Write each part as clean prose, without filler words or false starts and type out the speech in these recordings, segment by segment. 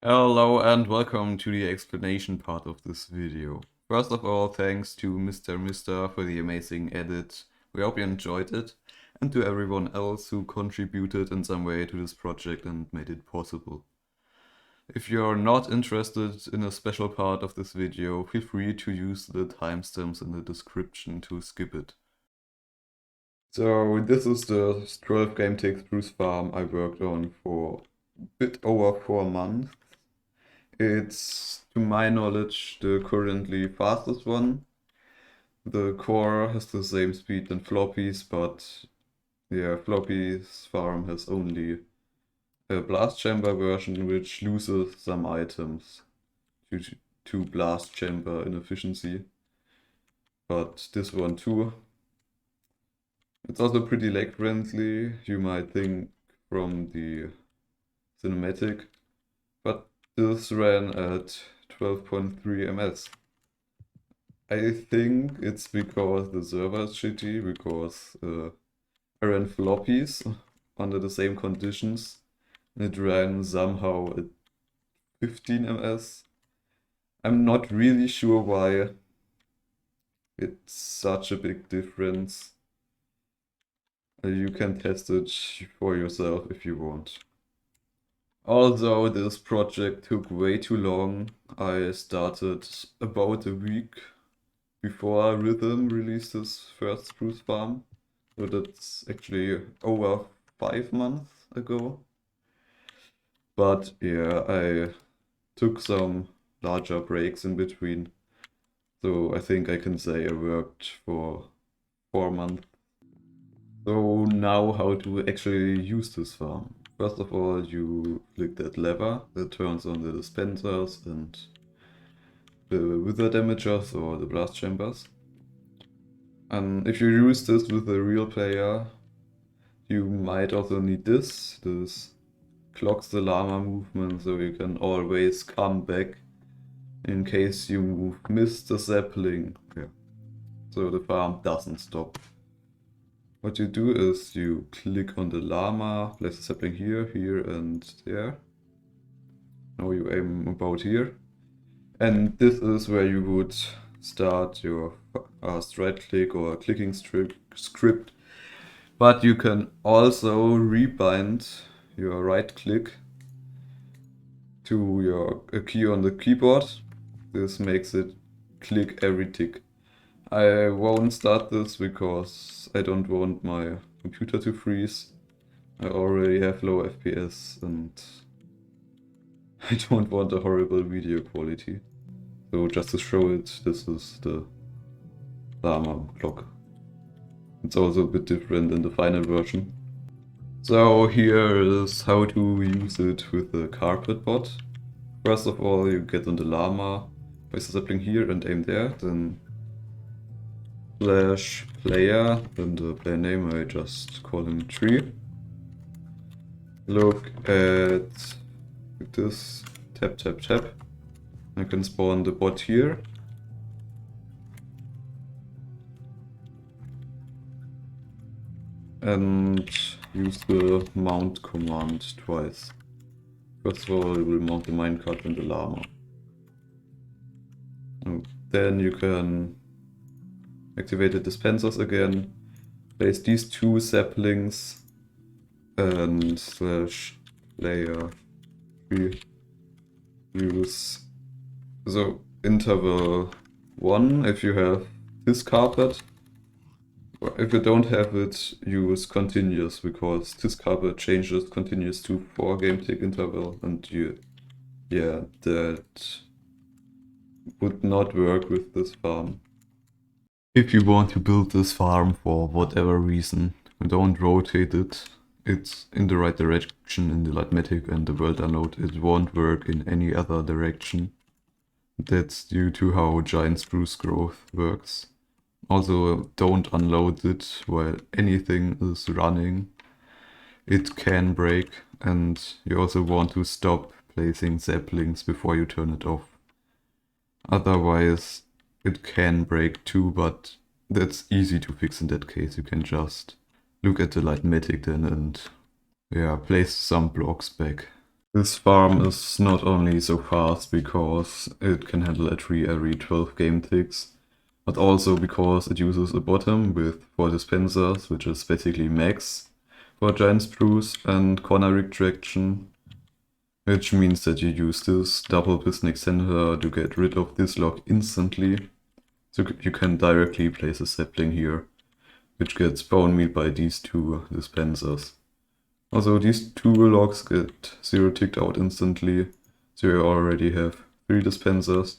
Hello and welcome to the explanation part of this video. First of all, thanks to TheMrMister for the amazing edit. We hope you enjoyed it, and to everyone else who contributed in some way to this project and made it possible. If you're not interested in a special part of this video, feel free to use the timestamps in the description to skip it. So this is the 12gt 2x2 Spruce farm I worked on for a bit over 4 months. It's, to my knowledge, the currently fastest one. The core has the same speed than Floppy's, but yeah, Floppy's farm has only a blast chamber version, which loses some items due to blast chamber inefficiency. But this one too. It's also pretty lag friendly, you might think, from the cinematic, but this ran at 12.3 ms. I think it's because the server is shitty, because I ran floppies under the same conditions and it ran somehow at 15 ms. I'm not really sure why it's such a big difference. You can test it for yourself if you want. Although this project took way too long, I started about a week before Rythm released his first Spruce farm. So that's actually over 5 months ago. But yeah, I took some larger breaks in between. So I think I can say I worked for 4 months. So now how to actually use this farm. First of all, you click that lever that turns on the dispensers and the wither damagers or the blast chambers. And if you use this with a real player, you might also need this. This clocks the llama movement, so you can always come back in case you miss the sapling. Yeah. So the farm doesn't stop. What you do is you click on the llama, place the sapling here, here and there. Now you aim about here. And this is where you would start your fast right click or clicking script. But you can also rebind your right click to your key on the keyboard. This makes it click every tick. I won't start this because I don't want my computer to freeze. I already have low FPS and I don't want a horrible video quality. So just to show it, this is the llama clock. It's also a bit different in the final version. So here is how to use it with the carpet bot. First of all, you get on the llama, place the sapling here and aim there, then /player, then the player name I just call him tree. Look at this, tap tap tap. I can spawn the bot here. And use the mount command twice. First of all, it will mount the minecart and the llama. And then you can activate the dispensers again, place these 2 saplings and /player 3 use. So interval 1 if you have this carpet. If you don't have it, use continuous, because this carpet changes continuous to 4 game tick interval, and that would not work with this farm. If you want to build this farm for whatever reason, don't rotate it. It's in the right direction in the Landmining and the world unload. It won't work in any other direction. That's due to how giant spruce growth works. Also, don't unload it while anything is running. It can break, and you also want to stop placing saplings before you turn it off. Otherwise, it can break too, but that's easy to fix in that case. You can just look at the Landmining then and place some blocks back. This farm is not only so fast because it can handle a tree every 12 game ticks, but also because it uses a bottom with 4 dispensers, which is basically max for giant spruce and corner retraction, which means that you use this double piston extender to get rid of this log instantly. So you can directly place a sapling here, which gets bone meal by these 2 dispensers. Also, these 2 logs get 0 ticked out instantly, so you already have 3 dispensers,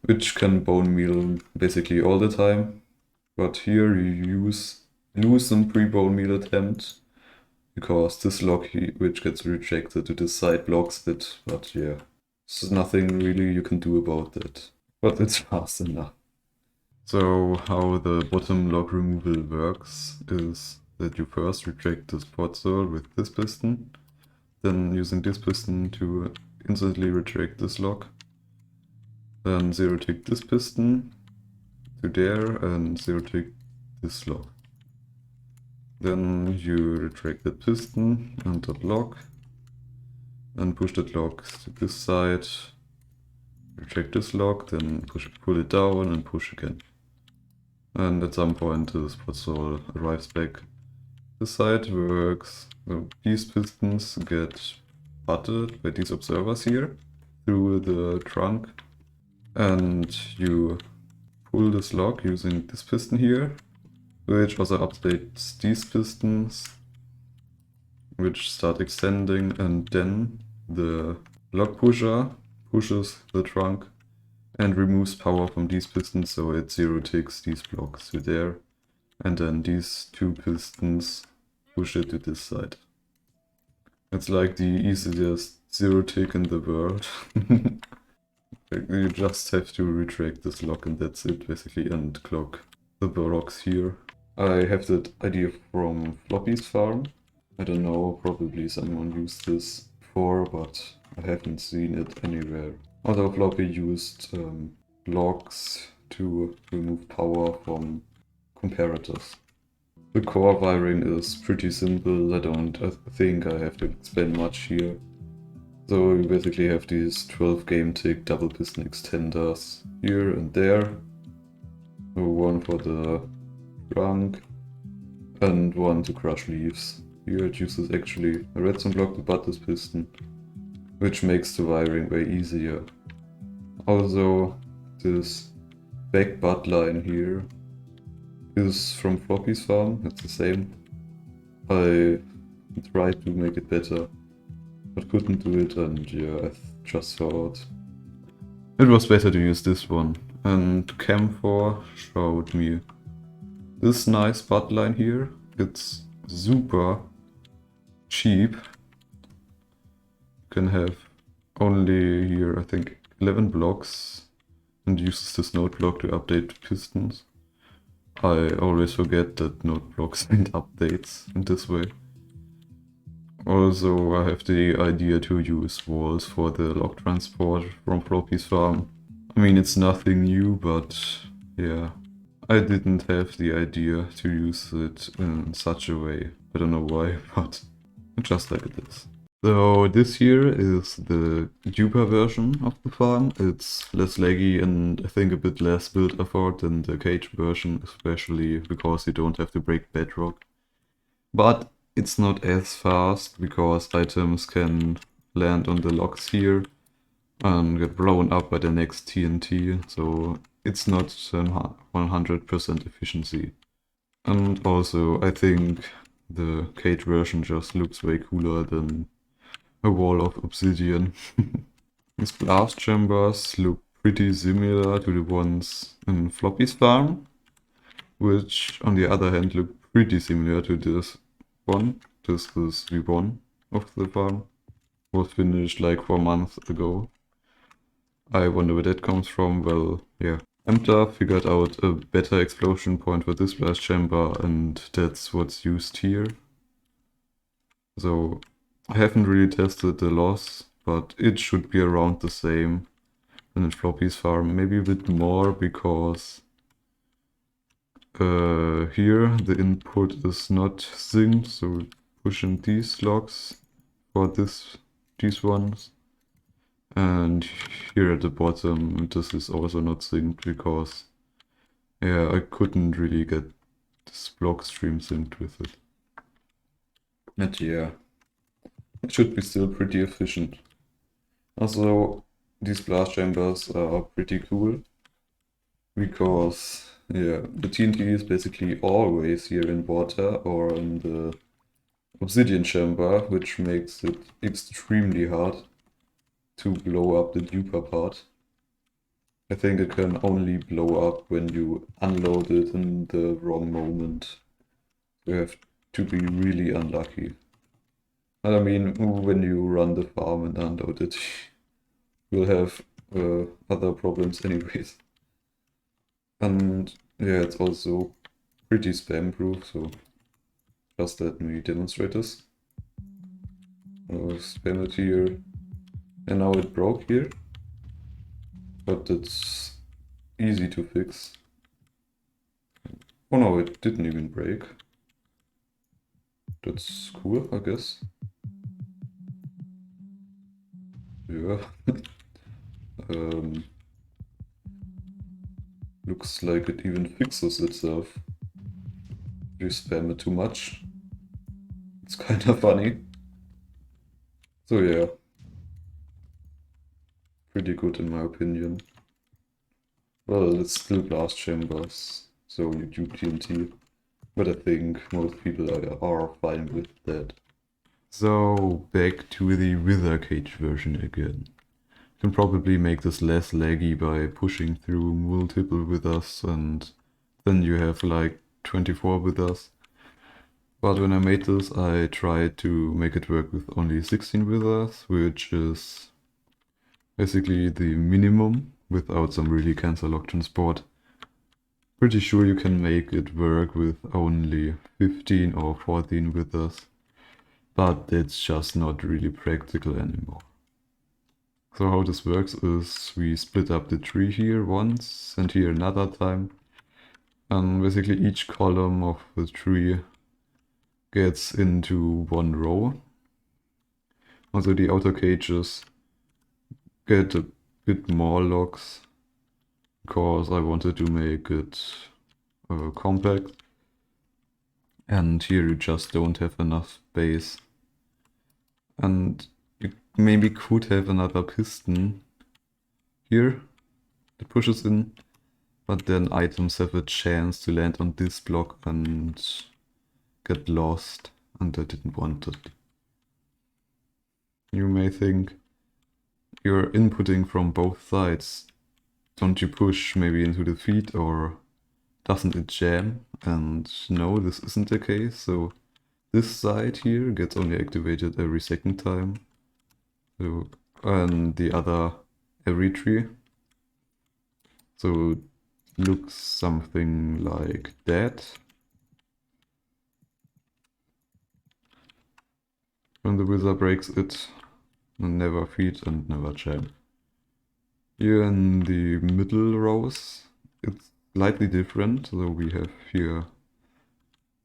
which can bone meal basically all the time. But here you lose some pre-bone meal attempt, because this log which gets rejected to this side blocks it, but yeah, there's nothing really you can do about that. But it's fast enough. So how the bottom log removal works is that you first retract this pot soil with this piston, then using this piston to instantly retract this log, then 0 tick this piston to there and 0 tick this log. Then you retract that piston and that log, and push that log to this side, retract this log, then pull it down and push again. And at some point this pot soil arrives back. This side works, these pistons get butted by these observers here through the trunk, and you pull this log using this piston here, which also updates these pistons, which start extending, and then the log pusher pushes the trunk and removes power from these pistons, so it 0 ticks these blocks to there, and then these 2 pistons push it to this side. It's like the easiest 0 tick in the world. You just have to retract this log and that's it basically, and clock the blocks here. I have that idea from Floppy's farm. I don't know, probably someone used this before, but I haven't seen it anywhere. Although Floppy used logs to remove power from comparators. The core wiring is pretty simple, I don't think I have to explain much here. So you basically have these 12 game tick double piston extenders here and there. One for the trunk and one to crush leaves. Here it uses actually a redstone block to butt this piston, which makes the wiring way easier. Also, this back butt line here is from Floppy's farm, it's the same. I tried to make it better, but couldn't do it, and yeah, I just thought it was better to use this one. And Camphor showed me this nice butt line here. It's super cheap. You can have only here, I think, 11 blocks, and uses this node block to update pistons. I always forget that node blocks need updates in this way. Also, I have the idea to use walls for the log transport from Floppy's farm. I mean, it's nothing new, but yeah, I didn't have the idea to use it in such a way. I don't know why, but just like it is. So this here is the Duper version of the farm. It's less laggy and I think a bit less build effort than the cage version, especially because you don't have to break bedrock. But it's not as fast because items can land on the logs here and get blown up by the next TNT, so it's not 100% efficiency. And also I think the cage version just looks way cooler than a wall of obsidian. These blast chambers look pretty similar to the ones in Floppy's farm, which on the other hand look pretty similar to this one. This is the one of the farm. Was finished like 4 months ago. I wonder where that comes from. Well, yeah. Emta figured out a better explosion point for this blast chamber, and that's what's used here. So I haven't really tested the loss, but it should be around the same than in Floppy's farm. Maybe a bit more, because here the input is not synced, so pushing these logs for this these ones. And here at the bottom, this is also not synced because, yeah, I couldn't really get this block stream synced with it. But yeah, it should be still pretty efficient. Also, these blast chambers are pretty cool because, yeah, the TNT is basically always here in water or in the obsidian chamber, which makes it extremely hard to blow up the duper part. I think it can only blow up when you unload it in the wrong moment. You have to be really unlucky. And I mean, when you run the farm and unload it, you'll have other problems anyways. And yeah, it's also pretty spam proof, so just let me demonstrate this. I'll spam it here, and now it broke here, but it's easy to fix. Oh no, it didn't even break. That's cool, I guess. Yeah. Looks like it even fixes itself. If you spam it too much. It's kind of funny. So yeah. Pretty good in my opinion. Well, it's still blast chambers, so you do TNT. But I think most people are fine with that. So back to the Wither Cage version again. You can probably make this less laggy by pushing through multiple withers, and then you have like 24 withers. But when I made this, I tried to make it work with only 16 withers, which is basically the minimum without some really cancer-locked transport. Pretty sure you can make it work with only 15 or 14 withers, but that's just not really practical anymore. So how this works is we split up the tree here once and here another time, and basically each column of the tree gets into one row. Also the outer cages get a bit more logs because I wanted to make it compact, and here you just don't have enough space. And you maybe could have another piston here that pushes in, but then items have a chance to land on this block and get lost, and I didn't want it. You may think, you're inputting from both sides, don't you push maybe into the feed, or doesn't it jam? And no, this isn't the case, so this side here gets only activated every second time, so, and the other every tree. So it looks something like that. When the wizard breaks it, never feed and never jam. Here in the middle rows, it's slightly different, so we have here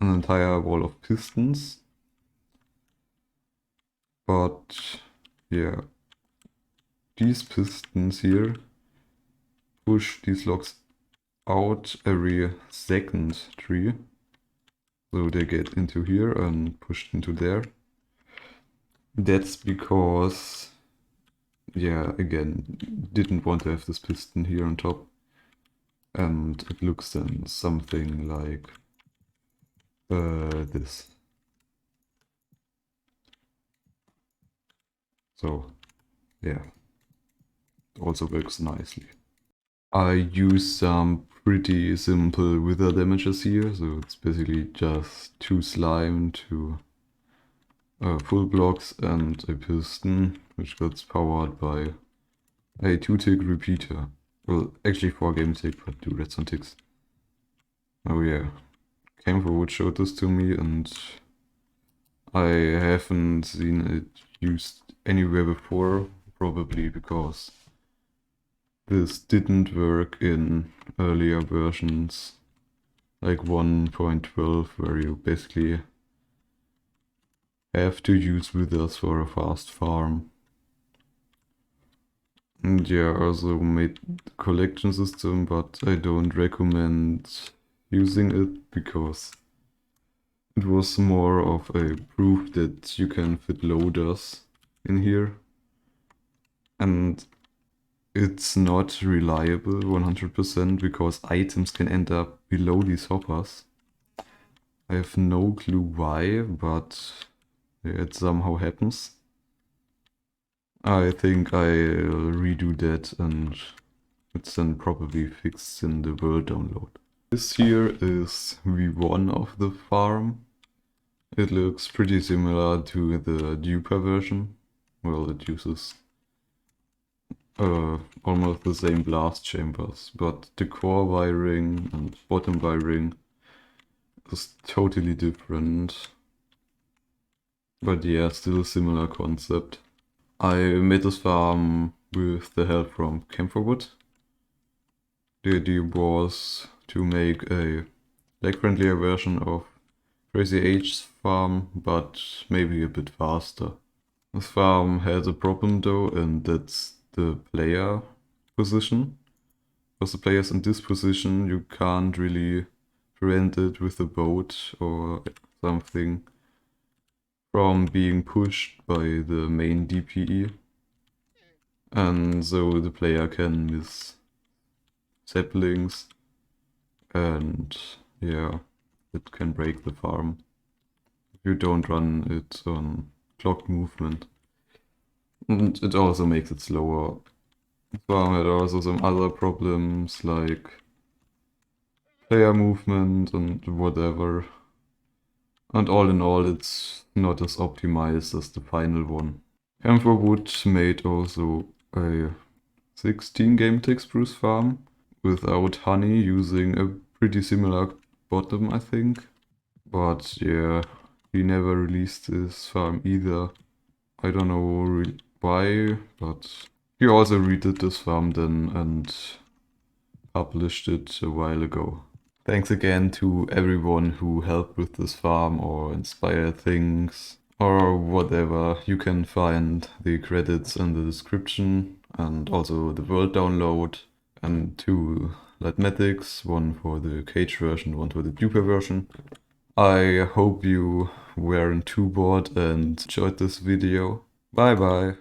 an entire wall of pistons. But yeah, these pistons here push these logs out every second tree. So they get into here and pushed into there. That's because, yeah, again, didn't want to have this piston here on top. And it looks then something like this. So, yeah, it also works nicely. I use some pretty simple wither damages here, so it's basically just 2 slime, 2 full blocks and a piston, which gets powered by a 2-tick repeater. Well, actually 4 game tick, but 2 redstone ticks. Oh yeah, camphorwood showed this to me, and I haven't seen it used anywhere before, probably because this didn't work in earlier versions, like 1.12, where you basically have to use withers for a fast farm. And yeah, I also made the collection system, but I don't recommend using it because it was more of a proof that you can fit loaders in here. And it's not reliable 100% because items can end up below these hoppers. I have no clue why, but it somehow happens. I think I'll redo that and it's then probably fixed in the world download. This here is V1 of the farm. It looks pretty similar to the Duper version. Well, it uses almost the same blast chambers, but the core wiring and bottom wiring is totally different. But yeah, still a similar concept. I made this farm with the help from camphorwood. The idea was to make a lag-friendlier version of Crazy H's farm, but maybe a bit faster. This farm has a problem though, and that's the player position. Because the player's in this position, you can't really prevent it with a boat or something from being pushed by the main DPE. And so the player can miss saplings, and yeah, it can break the farm if you don't run it on clock movement. And it also makes it slower. The farm had also some other problems like player movement and whatever. And all in all, it's not as optimized as the final one. Camphorwood made also a 16-game 2x2 Spruce farm without honey, using a pretty similar bottom, I think. But yeah, he never released this farm either. I don't know why, but he also redid this farm then and published it a while ago. Thanks again to everyone who helped with this farm or inspired things or whatever. You can find the credits in the description and also the world download and 2 Litematics, one for the cage version, one for the Duper version. I hope you weren't too bored and enjoyed this video. Bye bye!